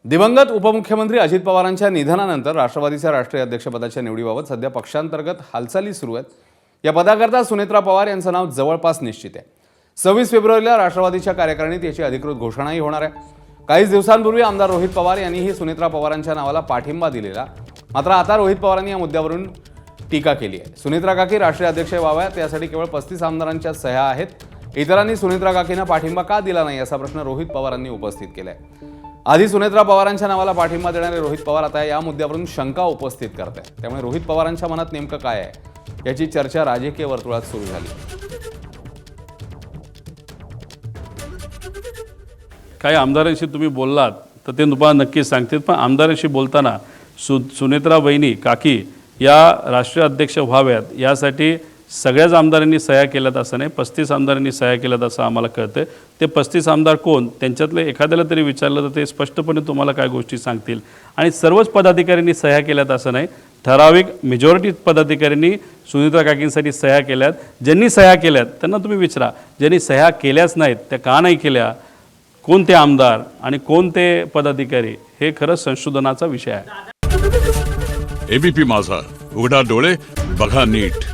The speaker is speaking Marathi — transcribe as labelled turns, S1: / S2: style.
S1: दिवंगत उपमुख्यमंत्री अजित पवारांच्या निधनानंतर राष्ट्रवादीच्या राष्ट्रीय अध्यक्षपदाच्या निवडीबाबत सध्या पक्षांतर्गत हालचाली सुरू आहेत। या पदाकरता सुनेत्रा पवार यांचं नाव जवळपास निश्चित आहे। 26 फेब्रुवारीला राष्ट्रवादीच्या कार्यकारिणीत याची अधिकृत घोषणाही होणार आहे। काही दिवसांपूर्वी आमदार रोहित पवार यांनीही सुनेत्रा पवारांच्या नावाला पाठिंबा दिलेला, मात्र आता रोहित पवारांनी या मुद्द्यावरून टीका केली आहे। सुनेत्रा काकी राष्ट्रीय अध्यक्ष व्हाव्यात यासाठी केवळ 35 आमदारांच्या सह्या आहेत। इतरांनी सुनेत्रा काकींना पाठिंबा का दिला नाही असा प्रश्न रोहित पवारांनी उपस्थित केलाय। आधी सुनेत्रा पवारांच्या नावाला पाठिंबा देणारे रोहित पवार आता या मुद्द्यावरून शंका उपस्थित करत आहेत। त्यामुळे रोहित पवारांच्या मनात नेमकं काय आहे याची चर्चा राजकीय वर्तुळात सुरू झाली।
S2: काही आमदारांशी तुम्ही बोललात तर ते तुम्हाला नक्कीच सांगतील, पण आमदारांशी बोलताना सुनेत्रा बहिणी काकी या राष्ट्रीय अध्यक्ष व्हाव्यात यासाठी सगळ्याच आमदारांनी सह्या केल्यात असं नाही, 35 आमदारांनी सह्या केल्यात असं आम्हाला कळतं। ते 35 आमदार कोण, त्यांच्यातले एखाद्याला तरी विचारलं तर ते स्पष्टपणे तुम्हाला काय गोष्टी सांगतील। आणि सर्वच पदाधिकाऱ्यांनी सह्या केल्यात असं नाही, ठराविक मेजॉरिटी पदाधिकाऱ्यांनी सुनेत्रा काकींसाठी सह्या केल्यात। ज्यांनी सह्या केल्यात त्यांना तुम्ही विचारा, ज्यांनी सह्या केल्याच नाहीत त्या का नाही केल्या, कोणते आमदार आणि कोणते पदाधिकारी, हे खरंच संशोधनाचा विषय आहे।
S3: एबीपी माझा, उघडा डोळे बघा नीट।